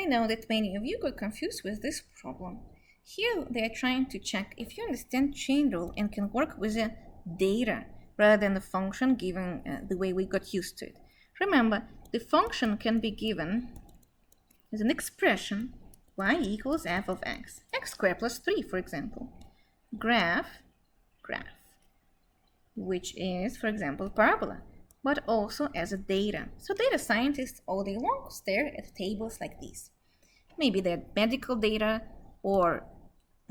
know that many of you got confused with this problem. Here they are trying to check if you understand chain rule and can work with a data rather than the function given the way we got used to it. Remember, the function can be given as an expression y equals f of x squared plus 3, for example. Graph, which is, for example, parabola, but also as a data. So data scientists all day long stare at tables like these. Maybe they're medical data or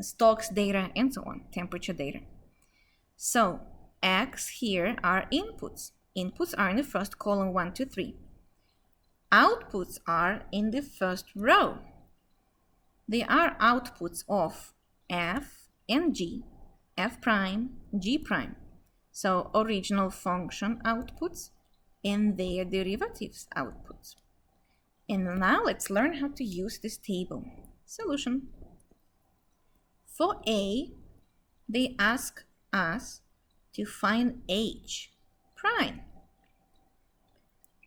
stocks data and so on, temperature data. So x here are inputs. Inputs are in the first column 1, 2, 3. Outputs are in the first row. They are outputs of f and g, f prime, g prime. So original function outputs and their derivatives outputs. And now let's learn how to use this table. Solution. For A, they ask us to find h prime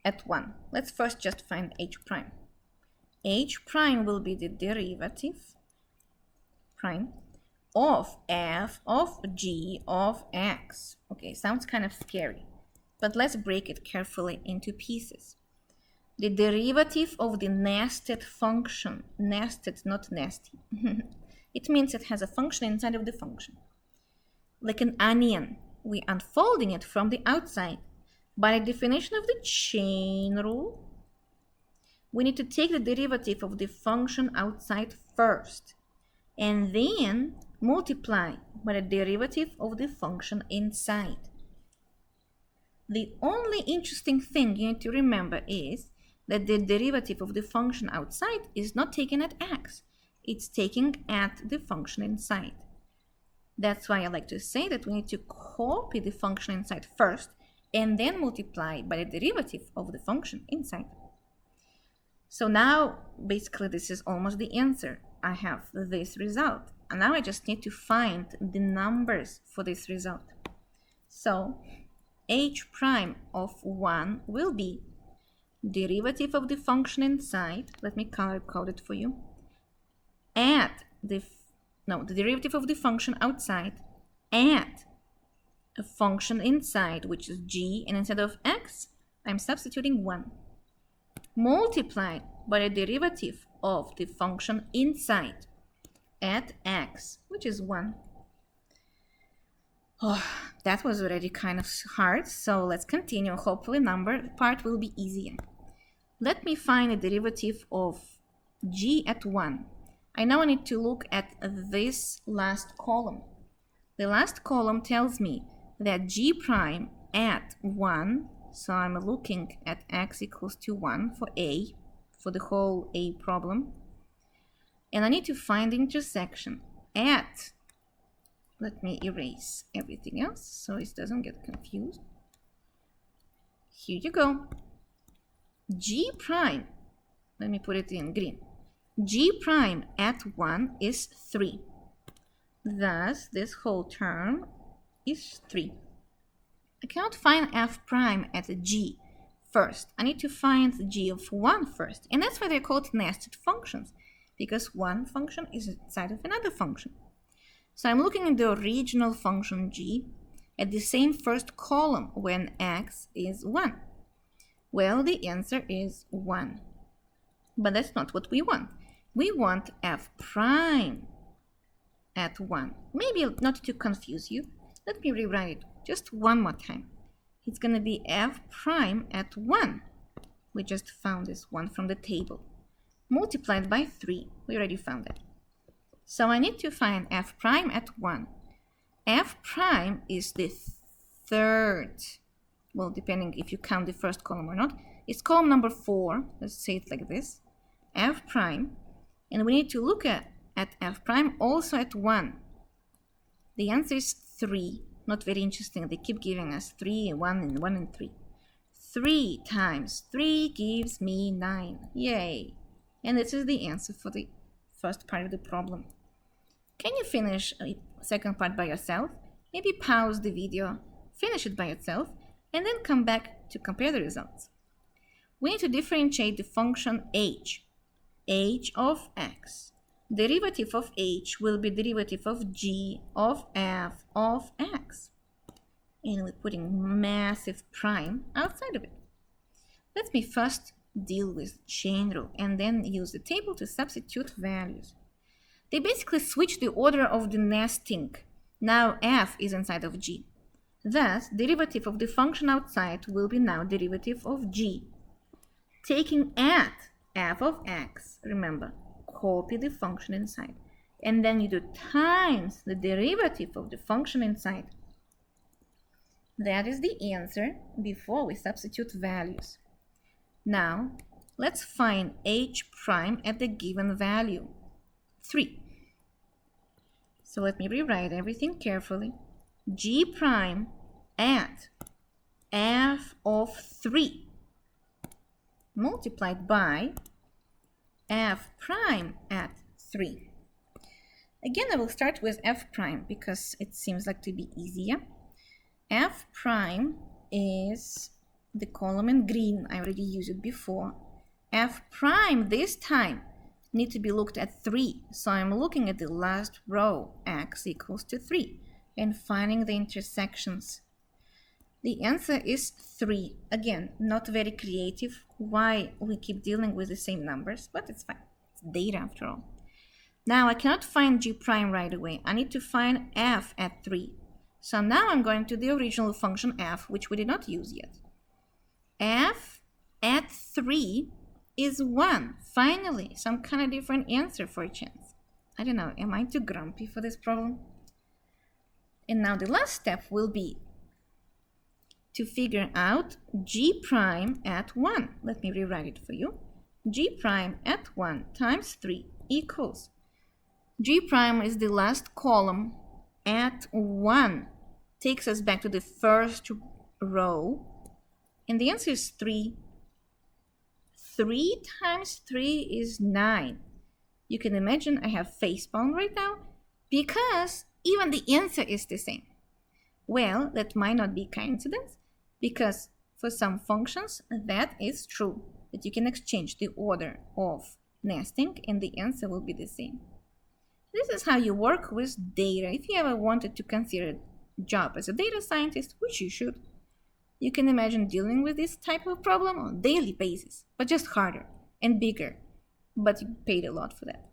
at 1. Let's first just find h prime. H prime will be the derivative prime of f of g of x. Okay, sounds kind of scary, but let's break it carefully into pieces. The derivative of the nested function, nested, not nasty. It means it has a function inside of the function. Like an onion, we're unfolding it from the outside. By definition of the chain rule, we need to take the derivative of the function outside first, and then multiply by the derivative of the function inside. The only interesting thing you need to remember is that the derivative of the function outside is not taken at x. It's taken at the function inside. That's why I like to say that we need to copy the function inside first and then multiply by the derivative of the function inside. So now, basically, this is almost the answer. I have this result. And now I just need to find the numbers for this result. So h prime of 1 will be derivative of the function inside. Let me color code it for you. At the derivative of the function outside at a function inside, which is g, and instead of x, I'm substituting 1. Multiplied by the derivative of the function inside at x, which is 1. Oh, that was already kind of hard, so let's continue. Hopefully number part will be easier. Let me find the derivative of g at 1. I now need to look at this last column. The last column tells me that g prime at 1, so I'm looking at x equals to 1 for A, for the whole A problem. And I need to find the intersection at, let me erase everything else so it doesn't get confused. Here you go. G prime, let me put it in green. G prime at 1 is 3. Thus, this whole term is 3. I cannot find f prime at g first. I need to find g of 1 first. And that's why they're called nested functions, because one function is inside of another function. So I'm looking at the original function g at the same first column when x is 1. Well, the answer is 1. But that's not what we want. We want f prime at 1. Maybe not to confuse you, let me rewrite it just one more time. It's going to be f prime at 1. We just found this one from the table. Multiplied by 3. We already found it. So I need to find f prime at 1. F prime is the third, well, depending if you count the first column or not. It's column number 4. Let's say it like this. F prime. And we need to look at f prime also at 1. The answer is 3. Not very interesting. They keep giving us 3, 1, and 1 and 3. 3 times 3 gives me 9. Yay! And this is the answer for the first part of the problem. Can you finish the second part by yourself? Maybe pause the video, finish it by yourself, and then come back to compare the results. We need to differentiate the function h. h of x. Derivative of h will be derivative of g of f of x. And we're putting massive prime outside of it. Let me first deal with chain rule and then use the table to substitute values. They basically switch the order of the nesting. Now f is inside of g. Thus, derivative of the function outside will be now derivative of g. Taking at f of x, remember, copy the function inside. And then you do times the derivative of the function inside. That is the answer before we substitute values. Now, let's find h prime at the given value, 3. So let me rewrite everything carefully. G prime at f of 3 multiplied by f prime at 3. Again, I will start with f prime because it seems like to be easier. F prime is the column in green. I already used it before. F prime this time need to be looked at 3. So I'm looking at the last row, x equals to 3, and finding the intersections. The answer is 3. Again, not very creative. Why we keep dealing with the same numbers, but it's fine. It's data after all. Now I cannot find g prime right away. I need to find f at 3. So now I'm going to the original function f, which we did not use yet. F at 3 is 1. Finally, some kind of different answer for a chance. I don't know, am I too grumpy for this problem? And now the last step will be to figure out g prime at 1. Let me rewrite it for you. G prime at 1 times 3 equals. G prime is the last column at 1. Takes us back to the first row. And the answer is 3. 3 times 3 is 9. You can imagine I have facepalm right now because even the answer is the same. Well, that might not be coincidence because for some functions that is true, that you can exchange the order of nesting and the answer will be the same. This is how you work with data. If you ever wanted to consider a job as a data scientist, which you should, you can imagine dealing with this type of problem on a daily basis, but just harder and bigger. But you paid a lot for that.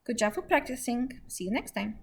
Good job for practicing. See you next time.